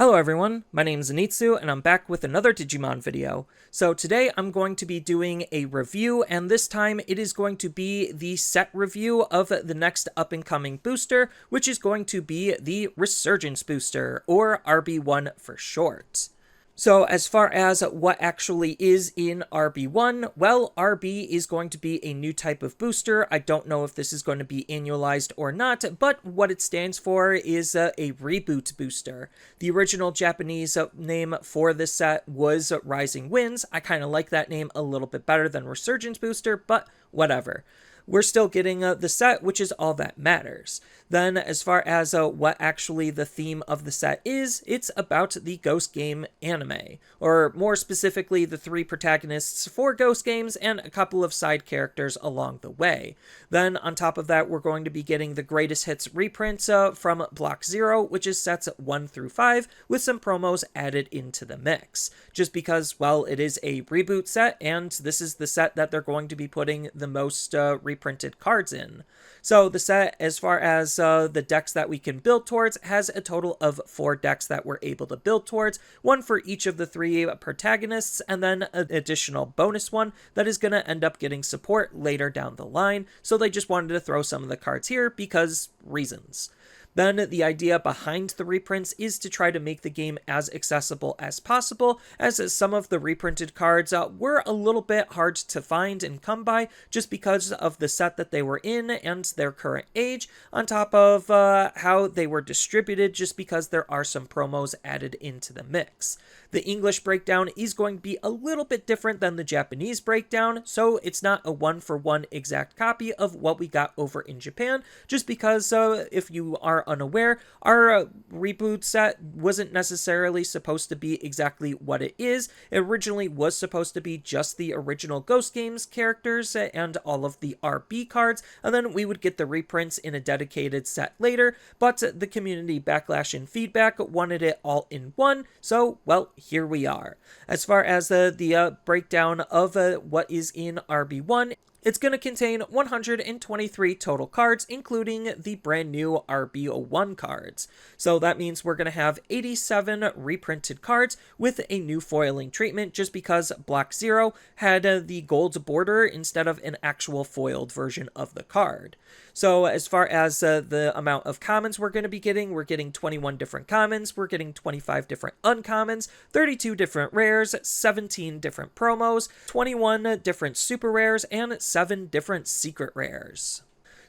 Hello everyone, my name is Anitsu, and I'm back with another Digimon video. So today I'm going to be doing a review, and this time it is going to be the set review of the next up-and-coming booster, which is going to be the Resurgence booster, or RB01 for short. So as far as what actually is in RB1, well, RB is going to be a new type of booster. I don't know if this is going to be annualized or not, but what it stands for is a reboot booster. The original Japanese name for this set was Rising Winds. I kind of like that name a little bit better than Resurgence booster, but whatever. We're still getting the set, which is all that matters. Then, as far as what actually the theme of the set is, it's about the Ghost Game anime, or more specifically, the three protagonists for Ghost Games and a couple of side characters along the way. Then, on top of that, we're going to be getting the greatest hits reprints from Block 0, which is sets 1 through 5, with some promos added into the mix. Just because, well, it is a reboot set, and this is the set that they're going to be putting the most reprinted cards in. So the set, as far as the decks that we can build towards, has a total of 4 decks that we're able to build towards, one for each of the 3 protagonists, and then an additional bonus one that is going to end up getting support later down the line, so they just wanted to throw some of the cards here because reasons. Then the idea behind the reprints is to try to make the game as accessible as possible, as some of the reprinted cards were a little bit hard to find and come by just because of the set that they were in and their current age, on top of how they were distributed, just because there are some promos added into the mix. The English breakdown is going to be a little bit different than the Japanese breakdown, so it's not a one-for-one exact copy of what we got over in Japan, just because if you are unaware, our reboot set wasn't necessarily supposed to be exactly what it is. It originally was supposed to be just the original Ghost Games characters and all of the RB cards, and then we would get the reprints in a dedicated set later, but the community backlash and feedback wanted it all in one, so, well, here we are. As far as the breakdown of what is in RB1, it's going to contain 123 total cards, including the brand new RB01 cards. So that means we're going to have 87 reprinted cards with a new foiling treatment, just because Block 0 had the gold border instead of an actual foiled version of the card. So as far as the amount of commons we're going to be getting, we're getting 21 different commons, we're getting 25 different uncommons, 32 different rares, 17 different promos, 21 different super rares, and 7 different secret rares.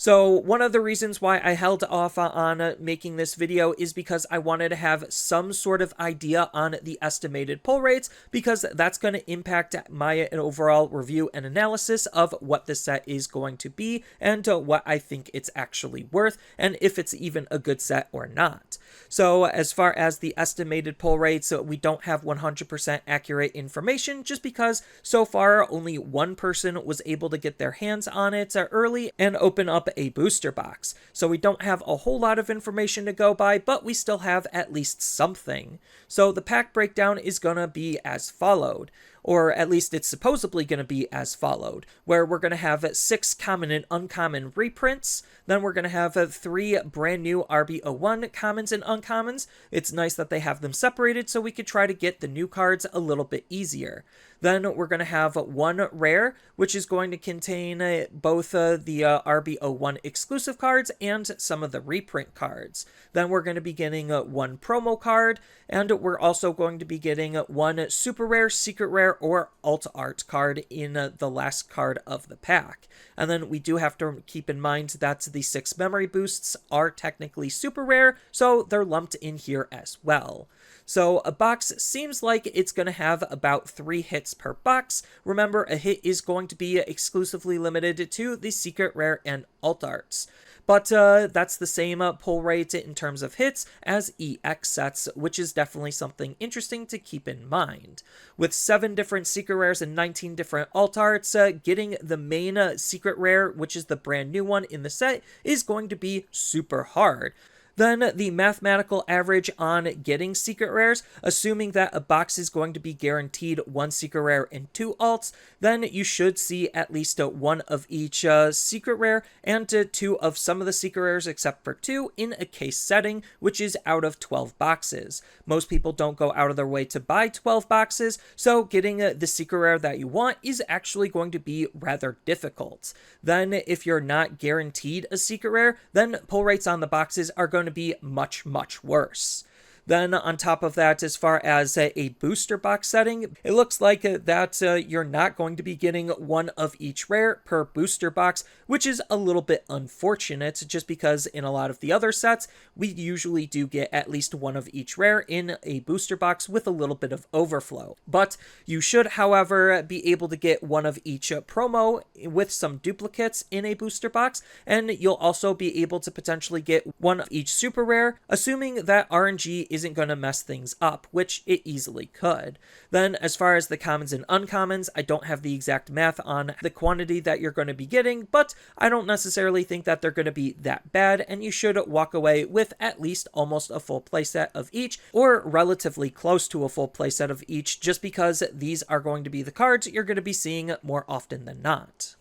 So one of the reasons why I held off on making this video is because I wanted to have some sort of idea on the estimated pull rates, because that's going to impact my overall review and analysis of what the set is going to be and what I think it's actually worth, and if it's even a good set or not. So as far as the estimated pull rates, we don't have 100% accurate information, just because so far only one person was able to get their hands on it early and open up a booster box. So we don't have a whole lot of information to go by, but we still have at least something. So the pack breakdown is going to be as followed, or at least it's supposedly going to be as followed, where we're going to have 6 common and uncommon reprints, then we're going to have 3 brand new RB01 commons and uncommons. It's nice that they have them separated so we could try to get the new cards a little bit easier. Then we're going to have 1 rare, which is going to contain both the RB01 exclusive cards and some of the reprint cards. Then we're going to be getting 1 promo card, and we're also going to be getting 1 super rare, secret rare, or alt art card in the last card of the pack. And then we do have to keep in mind that the 6 memory boosts are technically super rare, so they're lumped in here as well. So a box seems like it's going to have about 3 hits per box. Remember, a hit is going to be exclusively limited to the secret rare and alt arts. But that's the same pull rate in terms of hits as EX sets, which is definitely something interesting to keep in mind. With 7 different secret rares and 19 different alt arts, getting the main secret rare, which is the brand new one in the set, is going to be super hard. then the mathematical average on getting secret rares, assuming that a box is going to be guaranteed 1 secret rare and 2 alts, then you should see at least 1 of each secret rare and 2 of some of the secret rares except for 2 in a case setting, which is out of 12 boxes. Most people don't go out of their way to buy 12 boxes, so getting the secret rare that you want is actually going to be rather difficult. Then if you're not guaranteed a secret rare, then pull rates on the boxes are going to be much, much worse. Then on top of that, as far as a booster box setting, it looks like that you're not going to be getting 1 of each rare per booster box, which is a little bit unfortunate just because in a lot of the other sets, we usually do get at least 1 of each rare in a booster box with a little bit of overflow. But you should, however, be able to get 1 of each promo with some duplicates in a booster box, and you'll also be able to potentially get 1 of each super rare, assuming that RNG isn't going to mess things up, which it easily could. Then as far as the commons and uncommons, I don't have the exact math on the quantity that you're going to be getting, but I don't necessarily think that they're going to be that bad, and you should walk away with at least almost a full playset of each, or relatively close to a full playset of each, just because these are going to be the cards you're going to be seeing more often than not.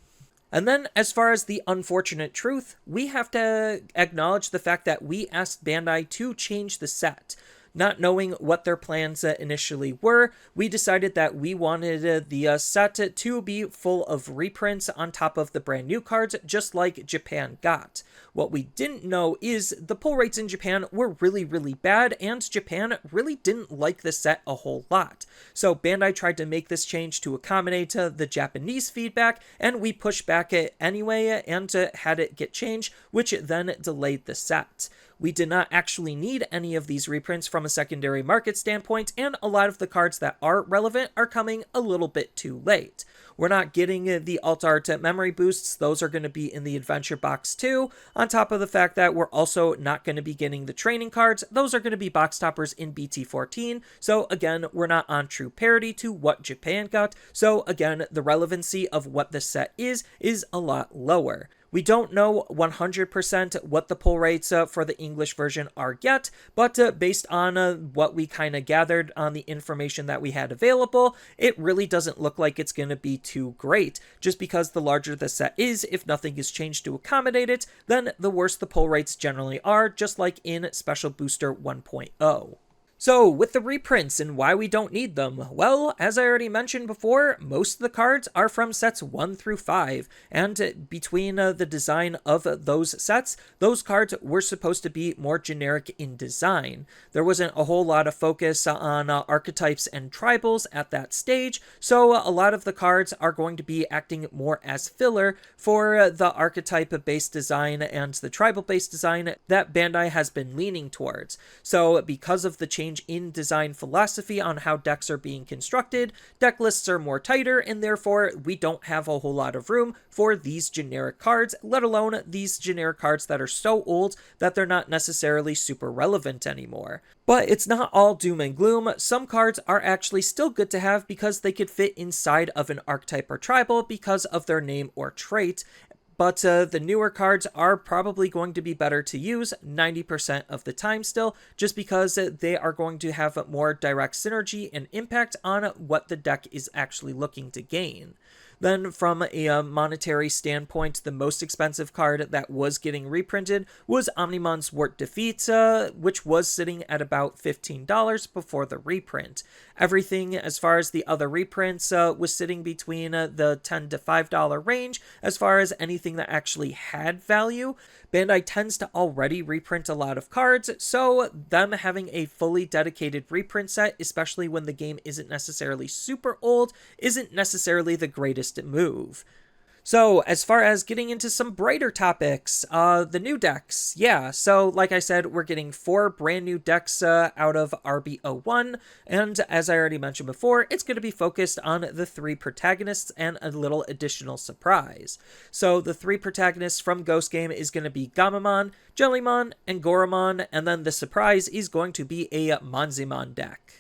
And then, as far as the unfortunate truth, we have to acknowledge the fact that we asked Bandai to change the set. Not knowing what their plans initially were, we decided that we wanted the set to be full of reprints on top of the brand new cards, just like Japan got. What we didn't know is the pull rates in Japan were really, really bad, and Japan really didn't like the set a whole lot. So Bandai tried to make this change to accommodate the Japanese feedback, and we pushed back it anyway and had it get changed, which then delayed the set. We did not actually need any of these reprints from a secondary market standpoint, and a lot of the cards that are relevant are coming a little bit too late. We're not getting the alt art memory boosts. Those are going to be in the adventure box too, on top of the fact that we're also not going to be getting the training cards. Those are going to be box toppers in BT14. So again, we're not on true parity to what Japan got. So again, the relevancy of what this set is a lot lower. We don't know 100% what the pull rates for the English version are yet, but based on what we kind of gathered on the information that we had available, it really doesn't look like it's going to be too great. Just because the larger the set is, if nothing is changed to accommodate it, then the worse the pull rates generally are, just like in Special Booster 1.0. So, with the reprints and why we don't need them, well, as I already mentioned before, most of the cards are from sets 1 through 5, and between the design of those sets, those cards were supposed to be more generic in design. There wasn't a whole lot of focus on archetypes and tribals at that stage, so a lot of the cards are going to be acting more as filler for the archetype-based design and the tribal-based design that Bandai has been leaning towards. So, because of the change in design philosophy on how decks are being constructed, deck lists are more tighter, and therefore we don't have a whole lot of room for these generic cards, let alone these generic cards that are so old that they're not necessarily super relevant anymore. But it's not all doom and gloom. Some cards are actually still good to have because they could fit inside of an archetype or tribal because of their name or trait. But the newer cards are probably going to be better to use 90% of the time still, just because they are going to have more direct synergy and impact on what the deck is actually looking to gain. Then from a monetary standpoint, the most expensive card that was getting reprinted was Omnimon's Wart Defeat, which was sitting at about $15 before the reprint. Everything as far as the other reprints was sitting between the $10 to $5 range as far as anything that actually had value. Bandai tends to already reprint a lot of cards, so them having a fully dedicated reprint set, especially when the game isn't necessarily super old, isn't necessarily the greatest move. So, as far as getting into some brighter topics, the new decks. Yeah, so like I said, we're getting 4 brand new decks out of RB01, and as I already mentioned before, it's going to be focused on the 3 protagonists and a little additional surprise. So, the 3 protagonists from Ghost Game is going to be Gamamon, Jellymon, and Engoron, and then the surprise is going to be a Monzon deck.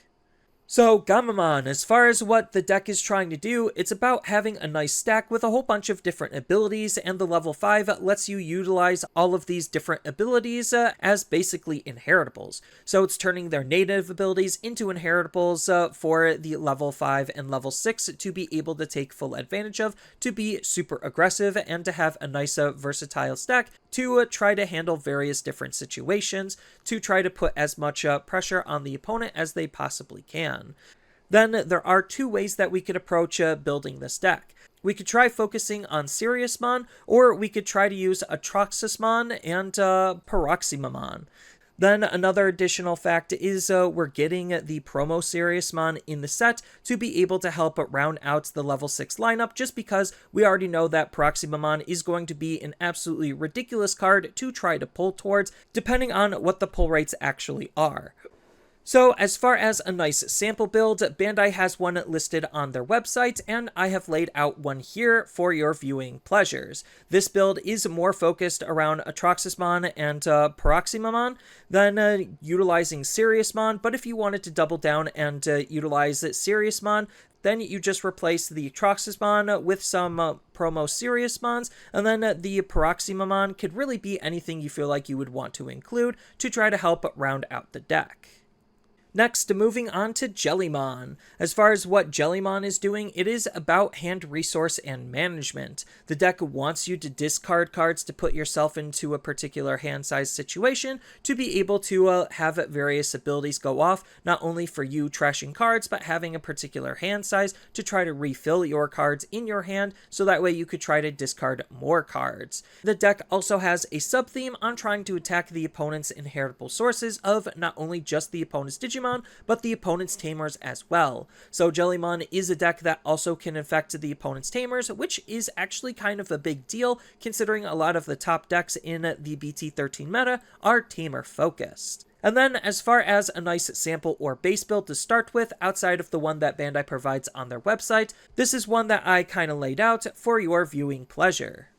So, Gamamon, as far as what the deck is trying to do, it's about having a nice stack with a whole bunch of different abilities, and the level 5 lets you utilize all of these different abilities as basically inheritables. So it's turning their native abilities into inheritables for the level 5 and level 6 to be able to take full advantage of, to be super aggressive, and to have a nice versatile stack to try to handle various different situations, to try to put as much pressure on the opponent as they possibly can. Then there are two ways that we could approach building this deck. We could try focusing on Siriusmon, or we could try to use Atroxysmon and Paroxymamon. Then another additional fact is we're getting the promo Siriusmon in the set to be able to help round out the level 6 lineup, just because we already know that Paroxymamon is going to be an absolutely ridiculous card to try to pull towards, depending on what the pull rates actually are. So as far as a nice sample build, Bandai has one listed on their website, and I have laid out one here for your viewing pleasures. This build is more focused around Atroxysmon and Paroxymamon than utilizing Siriusmon, but if you wanted to double down and utilize Siriusmon, then you just replace the Atroxysmon with some promo Siriusmons, and then the Paroxymamon could really be anything you feel like you would want to include to try to help round out the deck. Next, moving on to Jellymon. As far as what Jellymon is doing, it is about hand resource and management. The deck wants you to discard cards to put yourself into a particular hand size situation to be able to have various abilities go off, not only for you trashing cards, but having a particular hand size to try to refill your cards in your hand, so that way you could try to discard more cards. The deck also has a sub-theme on trying to attack the opponent's inheritable sources of not only just the opponent's Digimon, but the opponent's tamers as well. So Jellymon is a deck that also can affect the opponent's tamers, which is actually kind of a big deal, considering a lot of the top decks in the BT13 meta are tamer focused. And then as far as a nice sample or base build to start with, outside of the one that Bandai provides on their website, this is one that I kind of laid out for your viewing pleasure.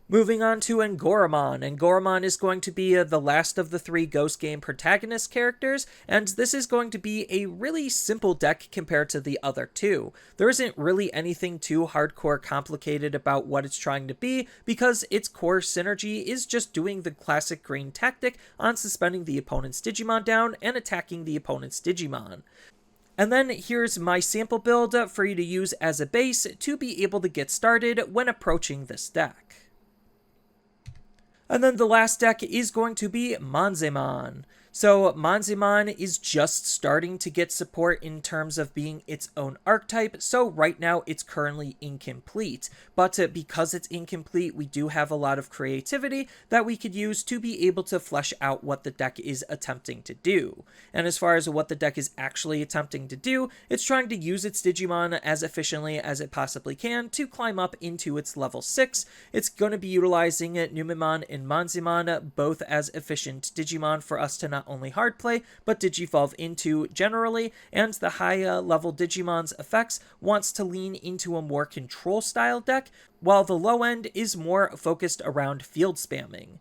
Moving on to Engoron. Engoron is going to be the last of the three Ghost Game protagonist characters, and this is going to be a really simple deck compared to the other two. There isn't really anything too hardcore complicated about what it's trying to be, because its core synergy is just doing the classic green tactic on suspending the opponent's Digimon down and attacking the opponent's Digimon. And then here's my sample build for you to use as a base to be able to get started when approaching this deck. And then the last deck is going to be Monzon. So Monzon is just starting to get support in terms of being its own archetype, so right now it's currently incomplete. But because it's incomplete, we do have a lot of creativity that we could use to be able to flesh out what the deck is attempting to do. And as far as what the deck is actually attempting to do, it's trying to use its Digimon as efficiently as it possibly can to climb up into its level 6. It's going to be utilizing Numemon and Monzon both as efficient Digimon for us to not only hard play, but digivolve into generally, and the high level Digimon's effects wants to lean into a more control style deck, while the low end is more focused around field spamming.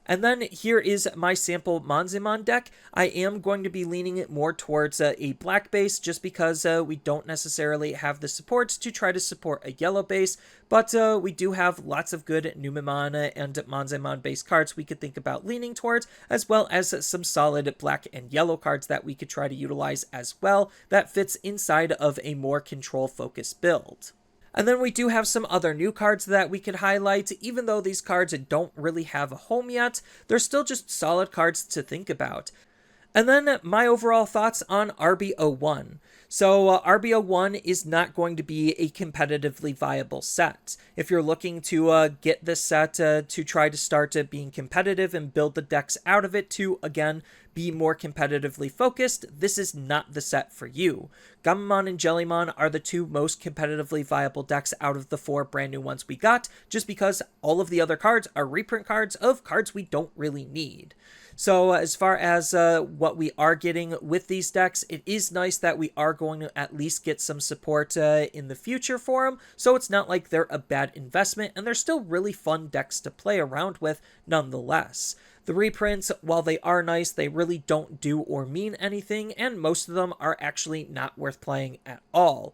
And then here is my sample Monzon deck. I am going to be leaning it more towards a black base, just because we don't necessarily have the supports to try to support a yellow base, but we do have lots of good Numemon and Monzon base cards we could think about leaning towards, as well as some solid black and yellow cards that we could try to utilize as well that fits inside of a more control-focused build. And then we do have some other new cards that we could highlight. Even though these cards don't really have a home yet, they're still just solid cards to think about. And then my overall thoughts on RB01. So RB01 is not going to be a competitively viable set. If you're looking to get this set to try to start being competitive and build the decks out of it to, again, be more competitively focused, this is not the set for you. Gamamon and Jellymon are the two most competitively viable decks out of the four brand new ones we got, just because all of the other cards are reprint cards of cards we don't really need. So as far as what we are getting with these decks, it is nice that we are going to at least get some support in the future for them, so it's not like they're a bad investment, and they're still really fun decks to play around with nonetheless. The reprints, while they are nice, they really don't do or mean anything, and most of them are actually not worth playing at all.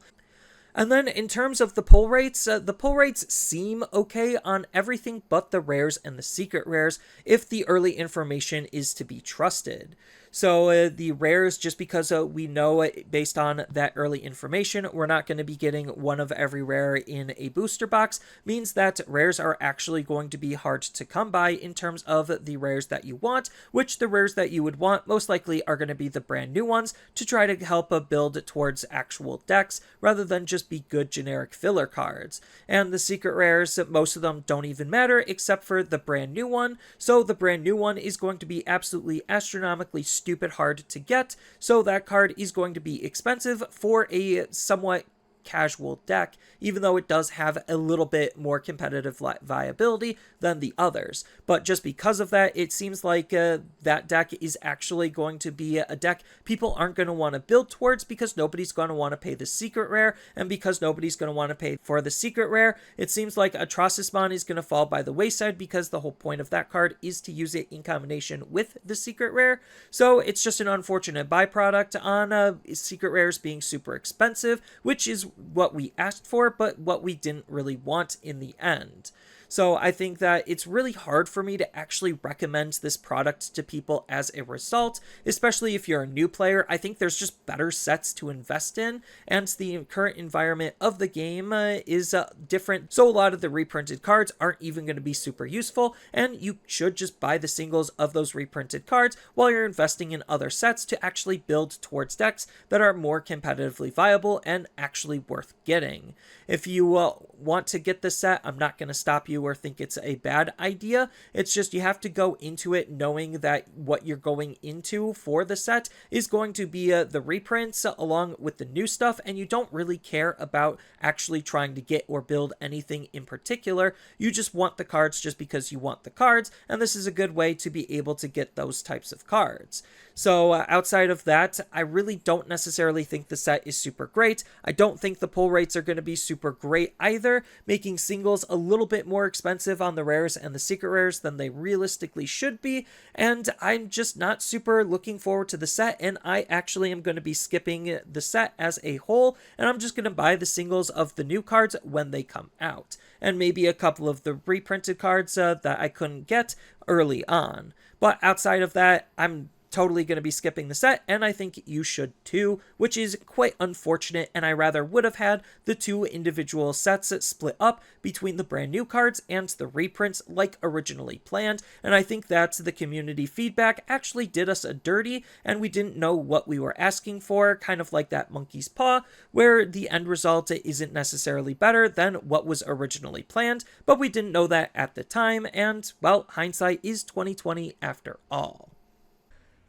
And then in terms of the pull rates, seem okay on everything but the rares and the secret rares if the early information is to be trusted. So the rares, just because we know based on that early information, we're not going to be getting one of every rare in a booster box, means that rares are actually going to be hard to come by in terms of the rares that you want, which the rares that you would want most likely are going to be the brand new ones to try to help build towards actual decks rather than just be good generic filler cards. And the secret rares, most of them don't even matter except for the brand new one, so the brand new one is going to be absolutely astronomically stupid hard to get, so that card is going to be expensive for a somewhat casual deck, even though it does have a little bit more competitive viability than the others. But just because of that, it seems like that deck is actually going to be a deck people aren't going to want to build towards because nobody's going to want to pay the secret rare, and because nobody's going to want to pay for the secret rare, it seems like Atrocysmon is going to fall by the wayside because the whole point of that card is to use it in combination with the secret rare. So it's just an unfortunate byproduct on secret rares being super expensive, which is what we asked for, but what we didn't really want in the end. So I think that it's really hard for me to actually recommend this product to people as a result, especially if you're a new player. I think there's just better sets to invest in, and the current environment of the game is different, so a lot of the reprinted cards aren't even going to be super useful, and you should just buy the singles of those reprinted cards while you're investing in other sets to actually build towards decks that are more competitively viable and actually worth getting. If you want to get this set, I'm not going to stop you or think it's a bad idea. It's just you have to go into it knowing that what you're going into for the set is going to be the reprints along with the new stuff, and you don't really care about actually trying to get or build anything in particular. You just want the cards just because you want the cards, and this is a good way to be able to get those types of cards. So outside of that, I really don't necessarily think the set is super great. I don't think the pull rates are going to be super great either, making singles a little bit more expensive on the rares and the secret rares than they realistically should be, and I'm just not super looking forward to the set, and I actually am going to be skipping the set as a whole, and I'm just going to buy the singles of the new cards when they come out, and maybe a couple of the reprinted cards that I couldn't get early on. But outside of that, I'm totally going to be skipping the set, and I think you should too, which is quite unfortunate, and I rather would have had the two individual sets split up between the brand new cards and the reprints like originally planned, and I think that the community feedback actually did us a dirty, and we didn't know what we were asking for, kind of like that monkey's paw, where the end result isn't necessarily better than what was originally planned, but we didn't know that at the time, and, well, hindsight is 20/20 after all.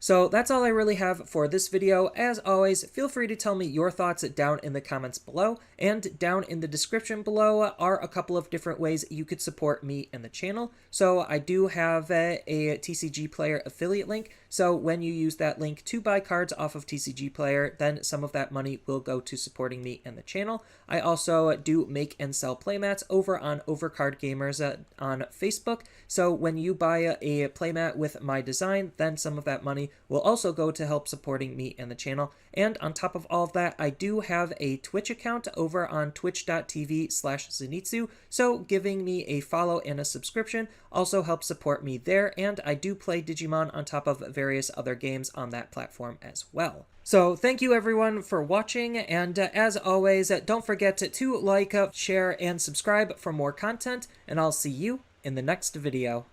So that's all I really have for this video. As always, feel free to tell me your thoughts down in the comments below, and down in the description below are a couple of different ways you could support me and the channel. So I do have a TCG Player affiliate link, so when you use that link to buy cards off of TCG Player, then some of that money will go to supporting me and the channel. I also do make and sell playmats over on Overcard Gamers on Facebook, so when you buy a playmat with my design, then some of that money will also go to help supporting me and the channel. And on top of all of that, I do have a Twitch account over on twitch.tv/Zenitsu, so giving me a follow and a subscription also helps support me there, and I do play Digimon on top of various other games on that platform as well. So thank you everyone for watching, and as always, don't forget to like, share, and subscribe for more content, and I'll see you in the next video.